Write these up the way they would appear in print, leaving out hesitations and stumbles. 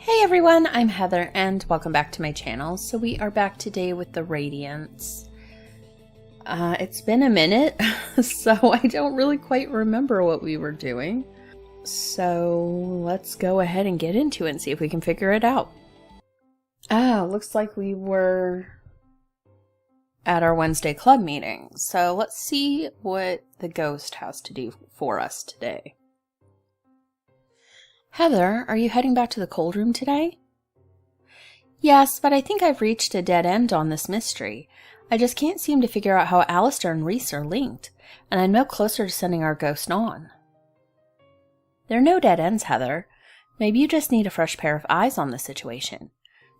Hey everyone, I'm Heather and welcome back to my channel. So we are back today with the Radiance. It's been a minute, so I don't really quite remember what we were doing. So let's go ahead and get into it and see if we can figure it out. Looks like we were at our Wednesday club meeting. So let's see what the ghost has to do for us today. Heather, are you heading back to the cold room today? Yes, but I think I've reached a dead end on this mystery. I just can't seem to figure out how Alistair and Rhys are linked, and I'm no closer to sending our ghost on. There are no dead ends, Heather. Maybe you just need a fresh pair of eyes on the situation.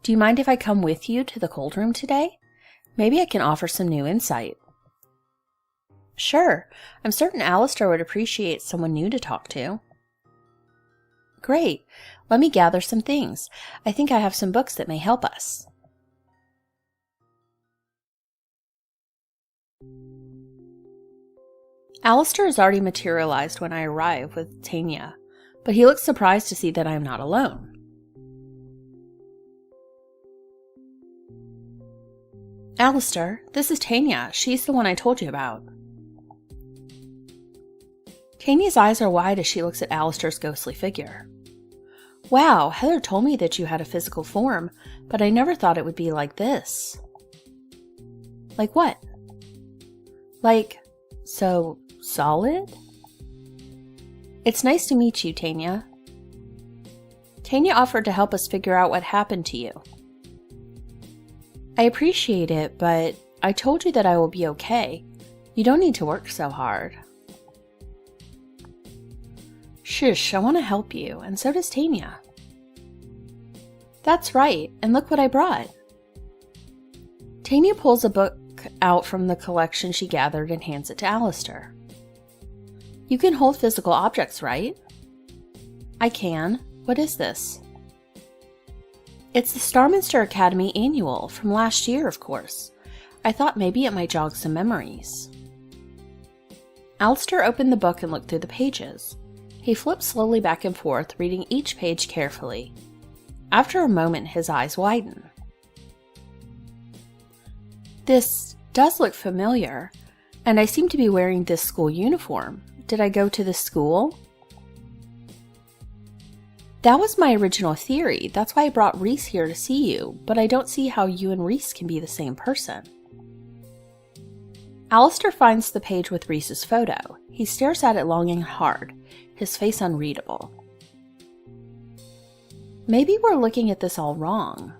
Do you mind if I come with you to the cold room today? Maybe I can offer some new insight. Sure, I'm certain Alistair would appreciate someone new to talk to. Great. Let me gather some things. I think I have some books that may help us. Alistair is already materialized when I arrive with Tanya, but he looks surprised to see that I am not alone. Alistair, this is Tanya. She's the one I told you about. Tanya's eyes are wide as she looks at Alistair's ghostly figure. Wow, Heather told me that you had a physical form, but I never thought it would be like this. Like what? Like, so solid? It's nice to meet you, Tanya. Tanya offered to help us figure out what happened to you. I appreciate it, but I told you that I will be okay. You don't need to work so hard. Shush, I want to help you, and so does Tanya. That's right, and look what I brought. Tanya pulls a book out from the collection she gathered and hands it to Alistair. You can hold physical objects, right? I can. What is this? It's the Starminster Academy Annual, from last year, of course. I thought maybe it might jog some memories. Alistair opened the book and looked through the pages. He flipped slowly back and forth, reading each page carefully. After a moment, his eyes widen. This does look familiar, and I seem to be wearing this school uniform. Did I go to this school? That was my original theory. That's why I brought Rhys here to see you, but I don't see how you and Rhys can be the same person. Alistair finds the page with Rhys's photo. He stares at it long and hard, his face unreadable. Maybe we're looking at this all wrong.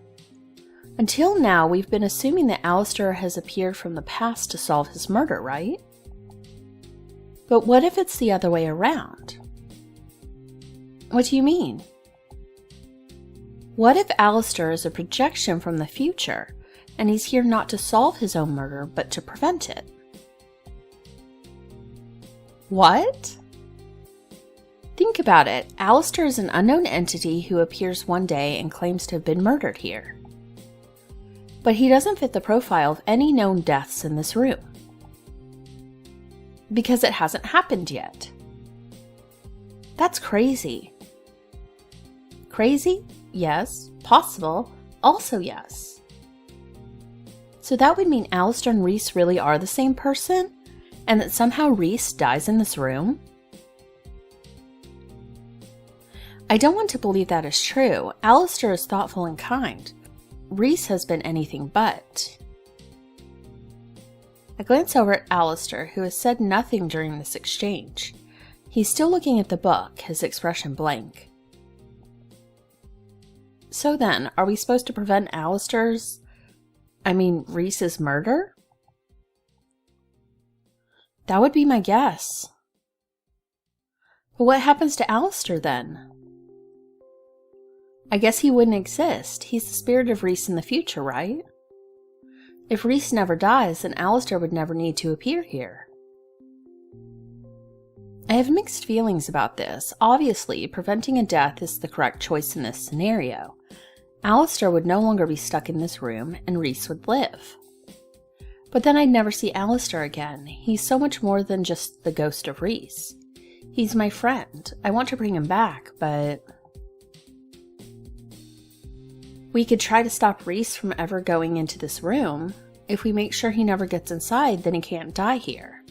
Until now, we've been assuming that Alistair has appeared from the past to solve his murder, right? But what if it's the other way around? What do you mean? What if Alistair is a projection from the future, and he's here not to solve his own murder, but to prevent it? What? Think about it. Alistair is an unknown entity who appears one day and claims to have been murdered here. But he doesn't fit the profile of any known deaths in this room. Because it hasn't happened yet. That's crazy. Crazy? Yes. Possible? Also yes. So that would mean Alistair and Rhys really are the same person? And that somehow Rhys dies in this room? I don't want to believe that is true. Alistair is thoughtful and kind. Rhys has been anything but. I glance over at Alistair, who has said nothing during this exchange. He's still looking at the book, his expression blank. So then, are we supposed to prevent Rhys's murder? That would be my guess. But what happens to Alistair then? I guess he wouldn't exist. He's the spirit of Rhys in the future, right? If Rhys never dies, then Alistair would never need to appear here. I have mixed feelings about this. Obviously, preventing a death is the correct choice in this scenario. Alistair would no longer be stuck in this room, and Rhys would live. But then I'd never see Alistair again. He's so much more than just the ghost of Rhys. He's my friend. I want to bring him back, but... We could try to stop Reese from ever going into this room. If we make sure he never gets inside, then he can't die here.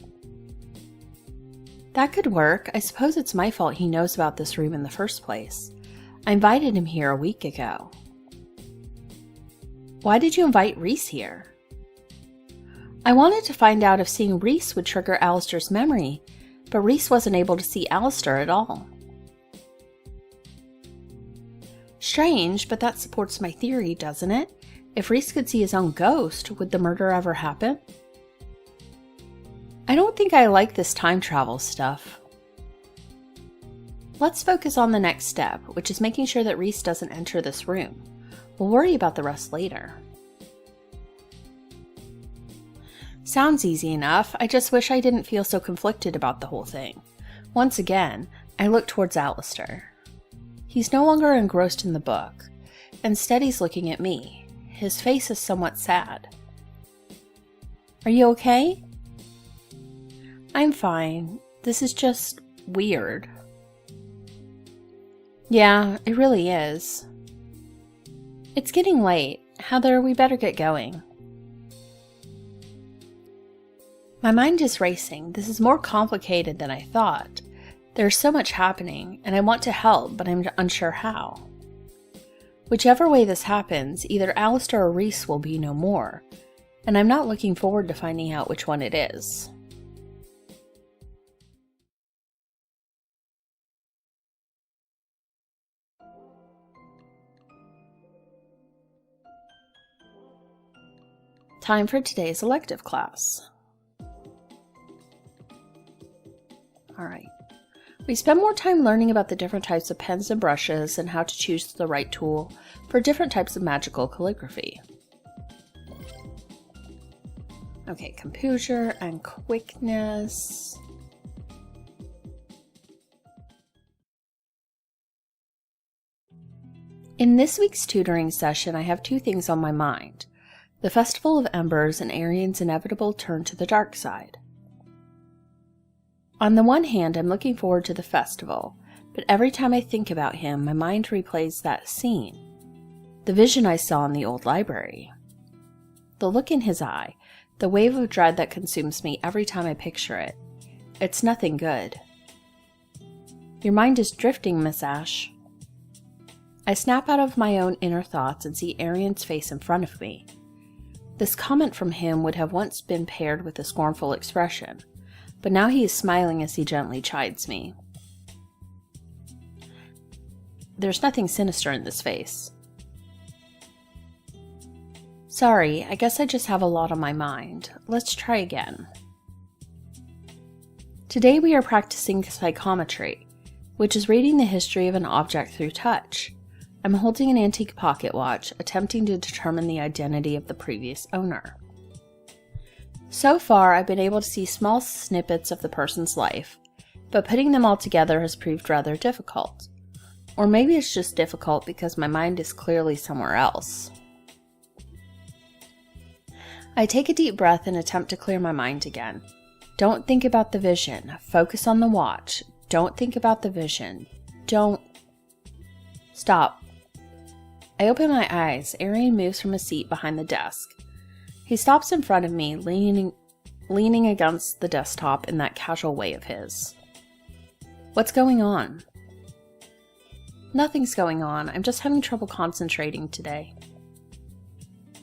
That could work. I suppose it's my fault he knows about this room in the first place. I invited him here a week ago. Why did you invite Reese here? I wanted to find out if seeing Reese would trigger Alistair's memory, but Reese wasn't able to see Alistair at all. Strange, but that supports my theory, doesn't it? If Reese could see his own ghost, would the murder ever happen? I don't think I like this time travel stuff. Let's focus on the next step, which is making sure that Reese doesn't enter this room. We'll worry about the rest later. Sounds easy enough. I just wish I didn't feel so conflicted about the whole thing. Once again, I look towards Alistair. He's no longer engrossed in the book. Instead, he's looking at me. His face is somewhat sad. Are you okay? I'm fine. This is just weird. Yeah, it really is. It's getting late. Heather, we better get going. My mind is racing. This is more complicated than I thought. There's so much happening, and I want to help, but I'm unsure how. Whichever way this happens, either Alistair or Reese will be no more, and I'm not looking forward to finding out which one it is. Time for today's elective class. Alright. We spend more time learning about the different types of pens and brushes and how to choose the right tool for different types of magical calligraphy. Okay, composure and quickness. In this week's tutoring session, I have two things on my mind: the Festival of Embers and Arian's inevitable turn to the dark side. On the one hand, I'm looking forward to the festival, but every time I think about him, my mind replays that scene, the vision I saw in the old library. The look in his eye, the wave of dread that consumes me every time I picture it. It's nothing good. Your mind is drifting, Miss Ash. I snap out of my own inner thoughts and see Arian's face in front of me. This comment from him would have once been paired with a scornful expression, but now he is smiling as he gently chides me. There's nothing sinister in this face. Sorry, I guess I just have a lot on my mind. Let's try again. Today we are practicing psychometry, which is reading the history of an object through touch. I'm holding an antique pocket watch, attempting to determine the identity of the previous owner. So far, I've been able to see small snippets of the person's life, but putting them all together has proved rather difficult. Or maybe it's just difficult because my mind is clearly somewhere else. I take a deep breath and attempt to clear my mind again. Don't think about the vision. Focus on the watch. Don't think about the vision. Don't... Stop. I open my eyes. Arian moves from a seat behind the desk. He stops in front of me, leaning against the desktop in that casual way of his. What's going on? Nothing's going on. I'm just having trouble concentrating today.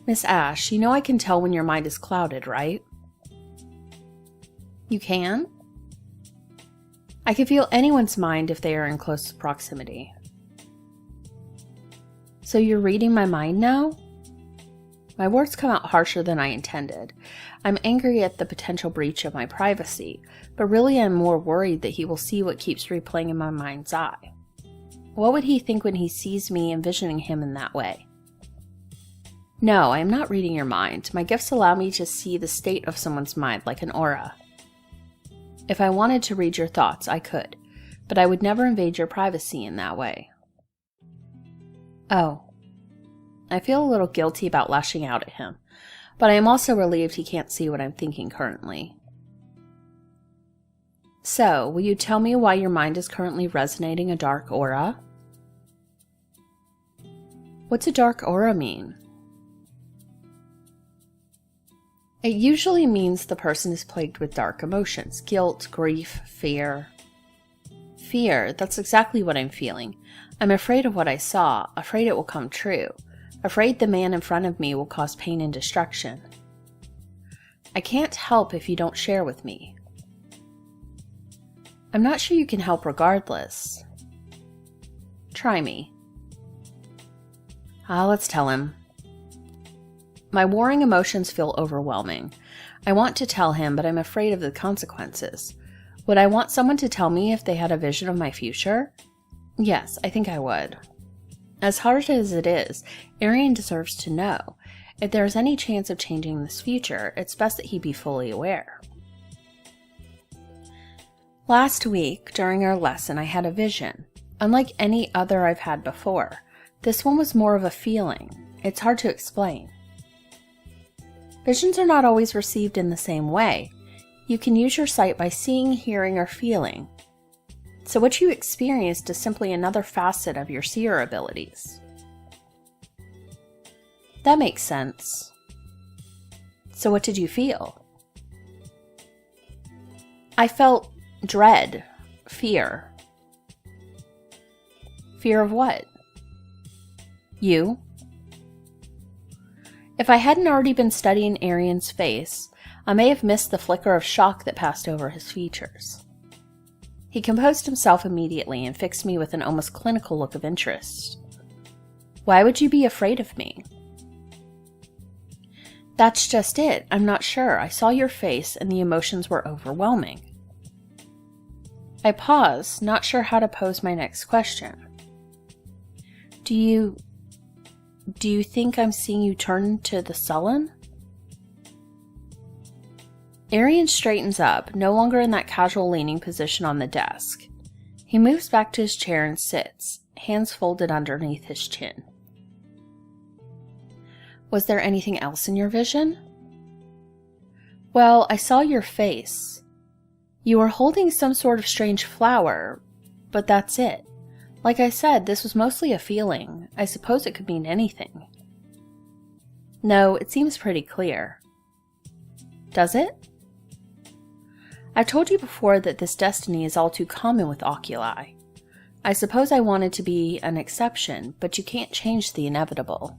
Miss Ash, you know I can tell when your mind is clouded, right? You can? I can feel anyone's mind if they are in close proximity. So you're reading my mind now? My words come out harsher than I intended. I'm angry at the potential breach of my privacy, but really I'm more worried that he will see what keeps replaying in my mind's eye. What would he think when he sees me envisioning him in that way? No, I am not reading your mind. My gifts allow me to see the state of someone's mind like an aura. If I wanted to read your thoughts, I could, but I would never invade your privacy in that way. Oh. I feel a little guilty about lashing out at him, but I am also relieved he can't see what I'm thinking currently. So, will you tell me why your mind is currently resonating a dark aura? What's a dark aura mean? It usually means the person is plagued with dark emotions, guilt, grief, fear. Fear, that's exactly what I'm feeling. I'm afraid of what I saw, afraid it will come true, afraid the man in front of me will cause pain and destruction. I can't help if you don't share with me. I'm not sure you can help regardless. Try me. Let's tell him. My warring emotions feel overwhelming. I want to tell him, but I'm afraid of the consequences. Would I want someone to tell me if they had a vision of my future? Yes, I think I would. As hard as it is, Arian deserves to know. If there is any chance of changing this future, it's best that he be fully aware. Last week, during our lesson, I had a vision. Unlike any other I've had before, this one was more of a feeling. It's hard to explain. Visions are not always received in the same way. You can use your sight by seeing, hearing, or feeling. So what you experienced is simply another facet of your seer abilities. That makes sense. So what did you feel? I felt dread, fear. Fear of what? You? If I hadn't already been studying Arian's face, I may have missed the flicker of shock that passed over his features. He composed himself immediately and fixed me with an almost clinical look of interest. Why would you be afraid of me? That's just it. I'm not sure. I saw your face and the emotions were overwhelming. I paused, not sure how to pose my next question. Do you think I'm seeing you turn to the sullen? Arian straightens up, no longer in that casual leaning position on the desk. He moves back to his chair and sits, hands folded underneath his chin. Was there anything else in your vision? Well, I saw your face. You were holding some sort of strange flower, but that's it. Like I said, this was mostly a feeling. I suppose it could mean anything. No, it seems pretty clear. Does it? I've told you before that this destiny is all too common with oculi. I suppose I wanted to be an exception, but you can't change the inevitable.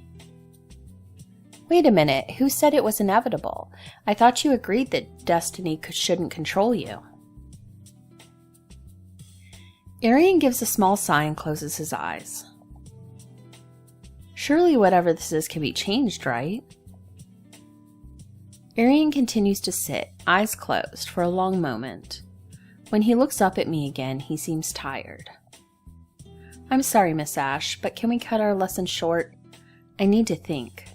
Wait a minute, who said it was inevitable? I thought you agreed that destiny shouldn't control you. Arian gives a small sigh and closes his eyes. Surely whatever this is can be changed, right? Arian continues to sit, eyes closed, for a long moment. When he looks up at me again, he seems tired. I'm sorry, Miss Ash, but can we cut our lesson short? I need to think.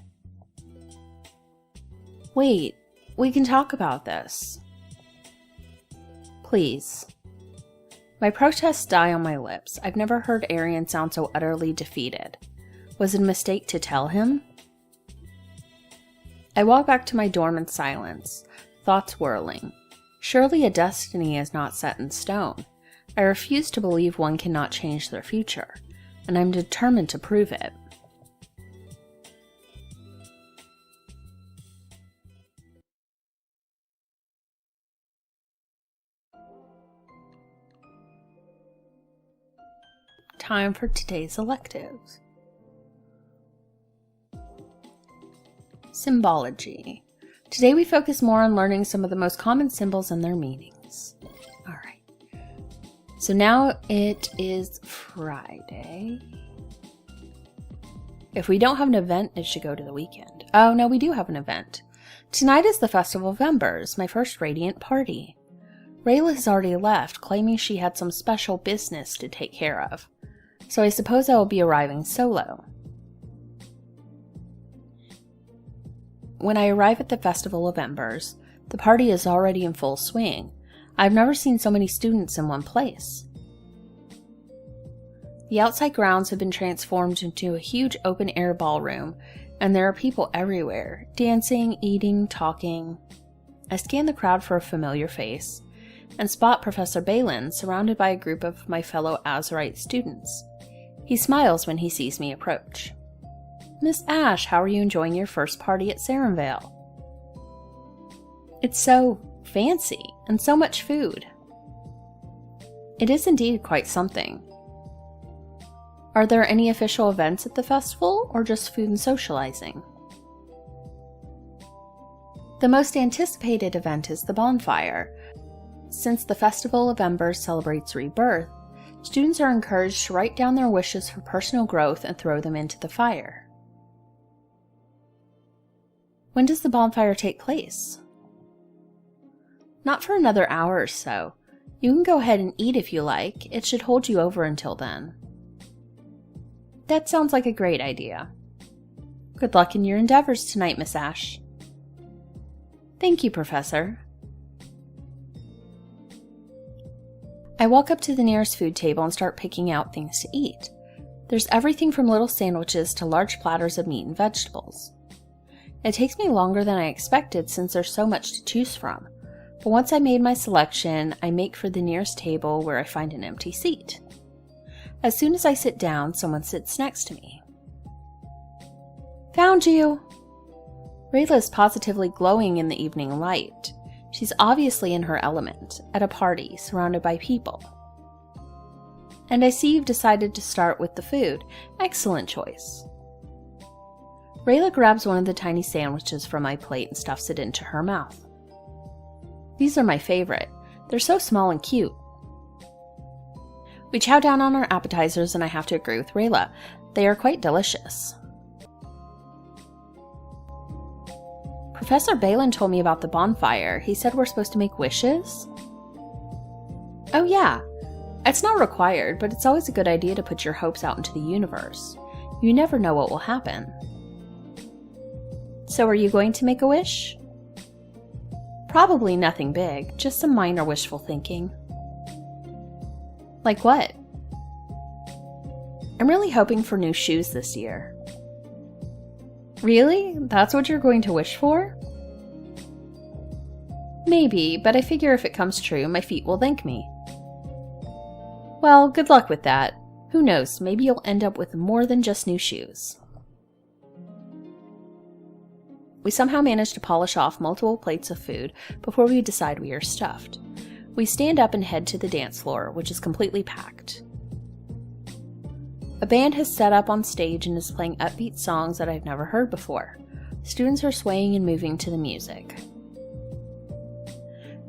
Wait, we can talk about this. Please. My protests die on my lips. I've never heard Arian sound so utterly defeated. Was it a mistake to tell him? I walk back to my dorm in silence, thoughts whirling. Surely a destiny is not set in stone. I refuse to believe one cannot change their future, and I'm determined to prove it. Time for today's electives. Symbology. Today we focus more on learning some of the most common symbols and their meanings. Alright. So now it is Friday. If we don't have an event, it should go to the weekend. Oh no, we do have an event. Tonight is the Festival of Embers, my first Radiant party. Rayla has already left, claiming she had some special business to take care of. So I suppose I will be arriving solo. When I arrive at the Festival of Embers, the party is already in full swing. I've never seen so many students in one place. The outside grounds have been transformed into a huge open-air ballroom, and there are people everywhere, dancing, eating, talking. I scan the crowd for a familiar face, and spot Professor Balin surrounded by a group of my fellow Azurite students. He smiles when he sees me approach. Miss Ash, how are you enjoying your first party at Sarenvale? It's so fancy and so much food. It is indeed quite something. Are there any official events at the festival, or just food and socializing? The most anticipated event is the bonfire. Since the Festival of Embers celebrates rebirth, students are encouraged to write down their wishes for personal growth and throw them into the fire. When does the bonfire take place? Not for another hour or so. You can go ahead and eat if you like. It should hold you over until then. That sounds like a great idea. Good luck in your endeavors tonight, Miss Ash. Thank you, Professor. I walk up to the nearest food table and start picking out things to eat. There's everything from little sandwiches to large platters of meat and vegetables. It takes me longer than I expected since there's so much to choose from, but once I made my selection, I make for the nearest table where I find an empty seat. As soon as I sit down, someone sits next to me. Found you! Rayla is positively glowing in the evening light. She's obviously in her element, at a party, surrounded by people. And I see you've decided to start with the food. Excellent choice. Rayla grabs one of the tiny sandwiches from my plate and stuffs it into her mouth. These are my favorite. They're so small and cute. We chow down on our appetizers and I have to agree with Rayla. They are quite delicious. Professor Balin told me about the bonfire. He said we're supposed to make wishes? Oh yeah. It's not required, but it's always a good idea to put your hopes out into the universe. You never know what will happen. So are you going to make a wish? Probably nothing big, just some minor wishful thinking. Like what? I'm really hoping for new shoes this year. Really? That's what you're going to wish for? Maybe, but I figure if it comes true, my feet will thank me. Well, good luck with that. Who knows, maybe you'll end up with more than just new shoes. We somehow manage to polish off multiple plates of food before we decide we are stuffed. We stand up and head to the dance floor, which is completely packed. A band has set up on stage and is playing upbeat songs that I've never heard before. Students are swaying and moving to the music.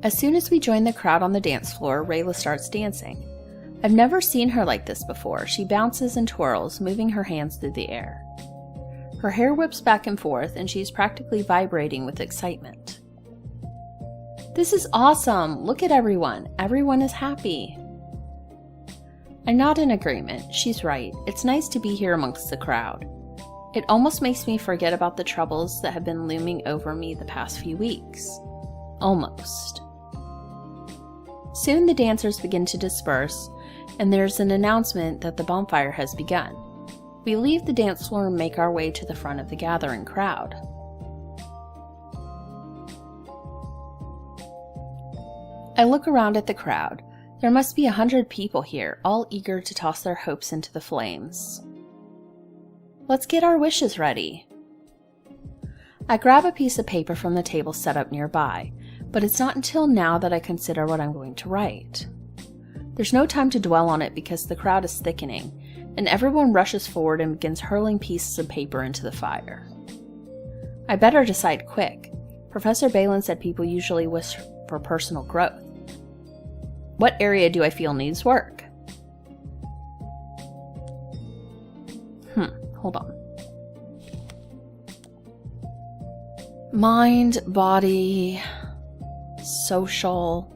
As soon as we join the crowd on the dance floor, Rayla starts dancing. I've never seen her like this before. She bounces and twirls, moving her hands through the air. Her hair whips back and forth, and she's practically vibrating with excitement. This is awesome! Look at everyone! Everyone is happy! I nod in agreement. She's right. It's nice to be here amongst the crowd. It almost makes me forget about the troubles that have been looming over me the past few weeks. Almost. Soon the dancers begin to disperse, and there's an announcement that the bonfire has begun. We leave the dance floor and make our way to the front of the gathering crowd. I look around at the crowd. There must be 100 people here, all eager to toss their hopes into the flames. Let's get our wishes ready. I grab a piece of paper from the table set up nearby, but it's not until now that I consider what I'm going to write. There's no time to dwell on it because the crowd is thickening, and everyone rushes forward and begins hurling pieces of paper into the fire. I better decide quick. Professor Balin said people usually wish for personal growth. What area do I feel needs work? Hold on. Mind, body, social.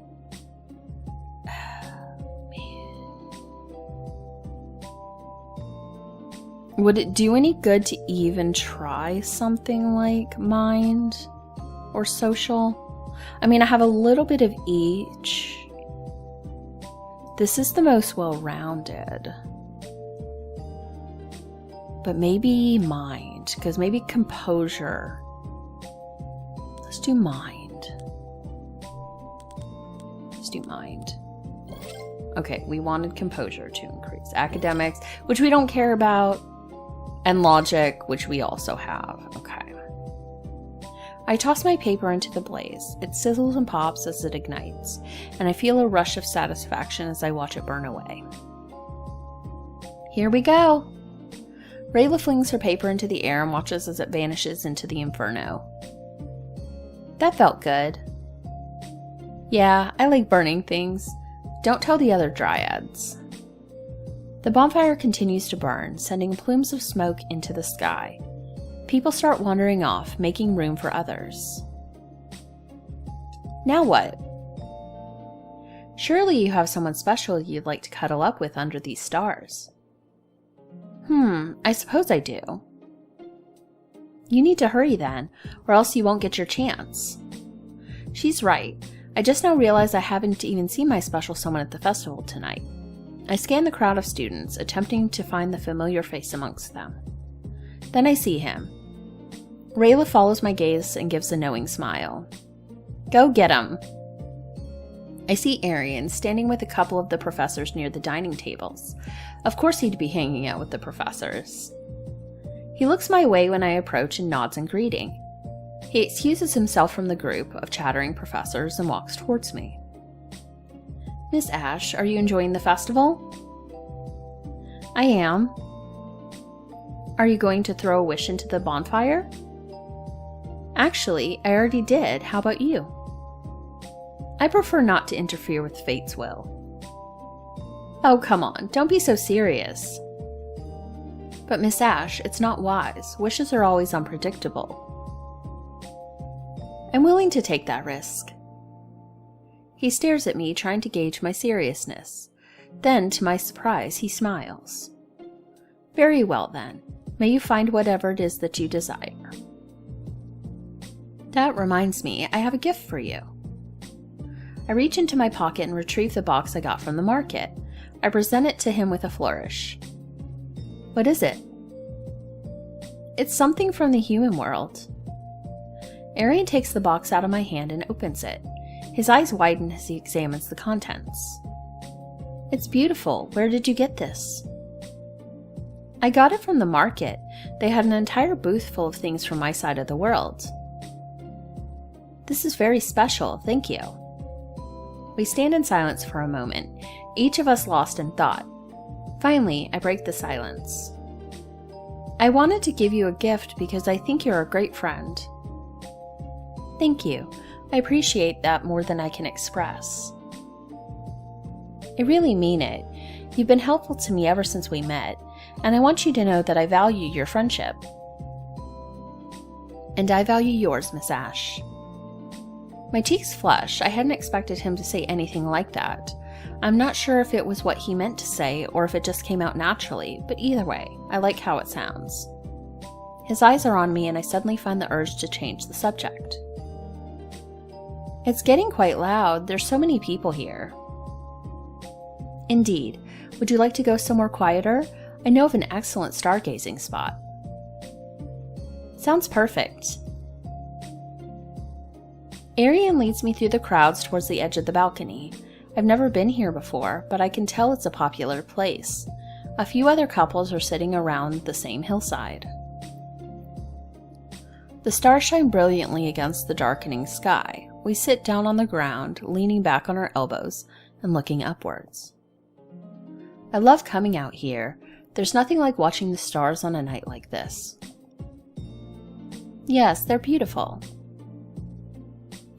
Would it do any good to even try something like mind or social? I mean, I have a little bit of each. This is the most well-rounded. But maybe mind, because maybe composure. Let's do mind. Let's do mind. Okay, we wanted composure to increase. Academics, which we don't care about. And logic, which we also have. Okay. I toss my paper into the blaze. It sizzles and pops as it ignites, and I feel a rush of satisfaction as I watch it burn away. Here we go! Rayla flings her paper into the air and watches as it vanishes into the inferno. That felt good. Yeah, I like burning things. Don't tell the other dryads. The bonfire continues to burn, sending plumes of smoke into the sky. People start wandering off, making room for others. Now what? Surely you have someone special you'd like to cuddle up with under these stars. I suppose I do. You need to hurry then, or else you won't get your chance. She's right. I just now realized I haven't even seen my special someone at the festival tonight. I scan the crowd of students, attempting to find the familiar face amongst them. Then I see him. Rayla follows my gaze and gives a knowing smile. Go get him! I see Arian standing with a couple of the professors near the dining tables. Of course he'd be hanging out with the professors. He looks my way when I approach and nods in greeting. He excuses himself from the group of chattering professors and walks towards me. Miss Ash, are you enjoying the festival? I am. Are you going to throw a wish into the bonfire? Actually, I already did. How about you? I prefer not to interfere with fate's will. Oh, come on, don't be so serious. But Miss Ash, it's not wise. Wishes are always unpredictable. I'm willing to take that risk. He stares at me, trying to gauge my seriousness. Then, to my surprise, he smiles. Very well then. May you find whatever it is that you desire. That reminds me, I have a gift for you. I reach into my pocket and retrieve the box I got from the market. I present it to him with a flourish. What is it? It's something from the human world. Arian takes the box out of my hand and opens it. His eyes widen as he examines the contents. It's beautiful. Where did you get this? I got it from the market. They had an entire booth full of things from my side of the world. This is very special. Thank you. We stand in silence for a moment, each of us lost in thought. Finally, I break the silence. I wanted to give you a gift because I think you're a great friend. Thank you. I appreciate that more than I can express. I really mean it. You've been helpful to me ever since we met, and I want you to know that I value your friendship. And I value yours, Miss Ash. My cheeks flush. I hadn't expected him to say anything like that. I'm not sure if it was what he meant to say or if it just came out naturally, but either way, I like how it sounds. His eyes are on me and I suddenly find the urge to change the subject. It's getting quite loud. There's so many people here. Indeed. Would you like to go somewhere quieter? I know of an excellent stargazing spot. Sounds perfect. Arian leads me through the crowds towards the edge of the balcony. I've never been here before, but I can tell it's a popular place. A few other couples are sitting around the same hillside. The stars shine brilliantly against the darkening sky. We sit down on the ground, leaning back on our elbows and looking upwards. I love coming out here. There's nothing like watching the stars on a night like this. Yes, they're beautiful.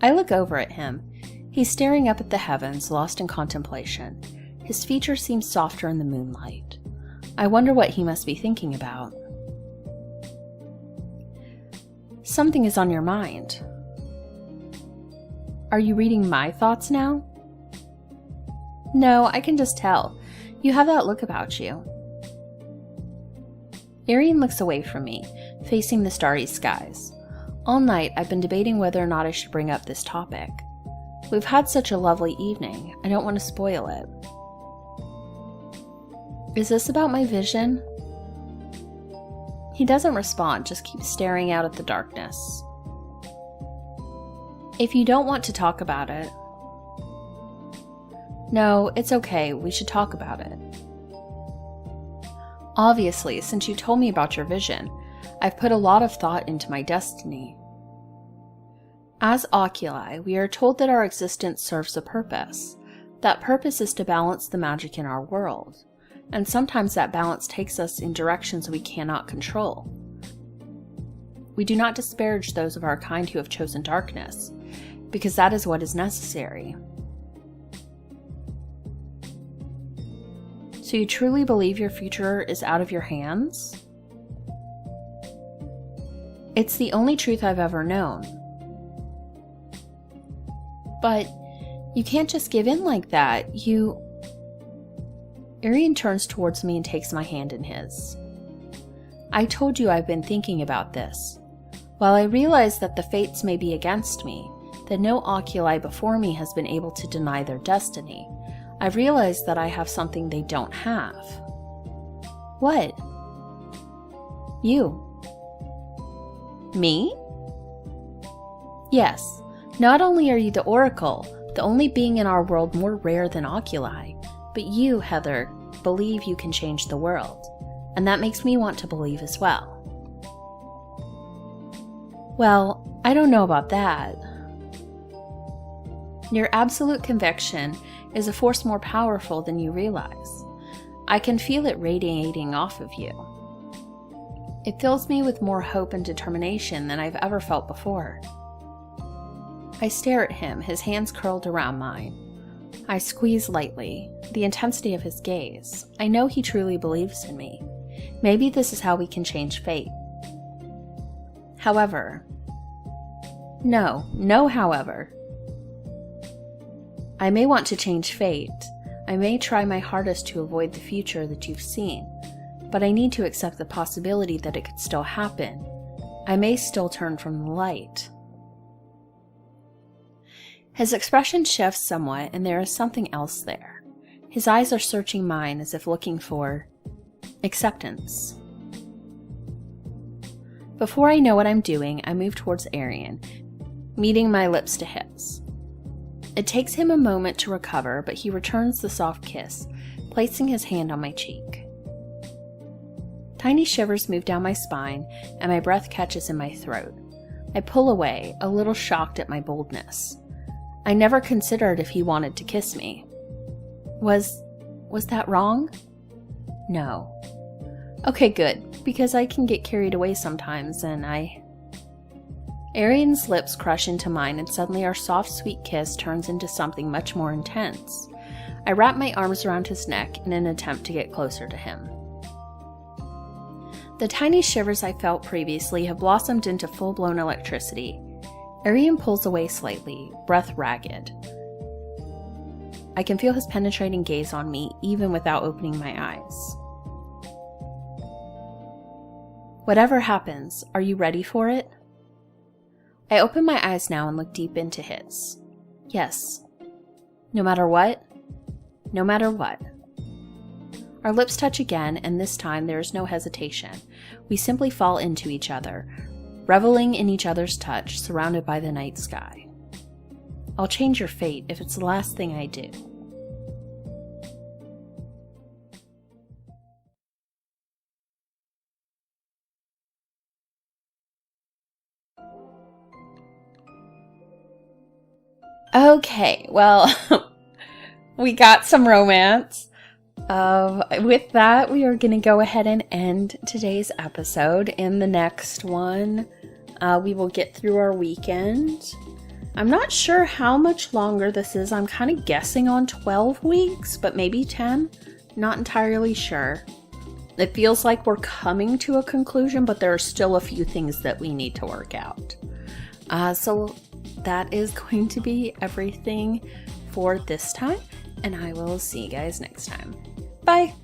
I look over at him. He's staring up at the heavens, lost in contemplation. His features seem softer in the moonlight. I wonder what he must be thinking about. Something is on your mind. Are you reading my thoughts now? No, I can just tell. You have that look about you. Arian looks away from me, facing the starry skies. All night, I've been debating whether or not I should bring up this topic. We've had such a lovely evening. I don't want to spoil it. Is this about my vision? He doesn't respond, just keeps staring out at the darkness. If you don't want to talk about it... No, it's okay. We should talk about it. Obviously, since you told me about your vision, I've put a lot of thought into my destiny. As oculi, we are told that our existence serves a purpose. That purpose is to balance the magic in our world, and sometimes that balance takes us in directions we cannot control. We do not disparage those of our kind who have chosen darkness, because that is what is necessary. So you truly believe your future is out of your hands? It's the only truth I've ever known. But you can't just give in like that. Arian turns towards me and takes my hand in his. I told you I've been thinking about this. While I realize that the fates may be against me, that no oculi before me has been able to deny their destiny, I've realized that I have something they don't have. What? You. Me? Yes. Not only are you the Oracle, the only being in our world more rare than oculi, but you, Heather, believe you can change the world, and that makes me want to believe as well. Well, I don't know about that. Your absolute conviction is a force more powerful than you realize. I can feel it radiating off of you. It fills me with more hope and determination than I've ever felt before. I stare at him, his hands curled around mine. I squeeze lightly, the intensity of his gaze. I know he truly believes in me. Maybe this is how we can change fate. However, no however. I may want to change fate. I may try my hardest to avoid the future that you've seen, but I need to accept the possibility that it could still happen. I may still turn from the light. His expression shifts somewhat, and there is something else there. His eyes are searching mine as if looking for acceptance. Before I know what I'm doing, I move towards Arian, meeting my lips to his. It takes him a moment to recover, but he returns the soft kiss, placing his hand on my cheek. Tiny shivers move down my spine, and my breath catches in my throat. I pull away, a little shocked at my boldness. I never considered if he wanted to kiss me. Was that wrong? No. Okay, good, because I can get carried away sometimes, and Arian's lips crush into mine, and suddenly our soft, sweet kiss turns into something much more intense. I wrap my arms around his neck in an attempt to get closer to him. The tiny shivers I felt previously have blossomed into full-blown electricity. Arian pulls away slightly, breath ragged. I can feel his penetrating gaze on me even without opening my eyes. Whatever happens, are you ready for it? I open my eyes now and look deep into his. Yes. No matter what? No matter what. Our lips touch again, and this time there is no hesitation. We simply fall into each other, reveling in each other's touch, surrounded by the night sky. I'll change your fate if it's the last thing I do. Okay, well, we got some romance. With that, we are going to go ahead and end today's episode. In the next one, we will get through our weekend. I'm not sure how much longer this is. I'm kind of guessing on 12 weeks, but maybe 10. Not entirely sure. It feels like we're coming to a conclusion, but there are still a few things that we need to work out. So that is going to be everything for this time, and I will see you guys next time. Bye!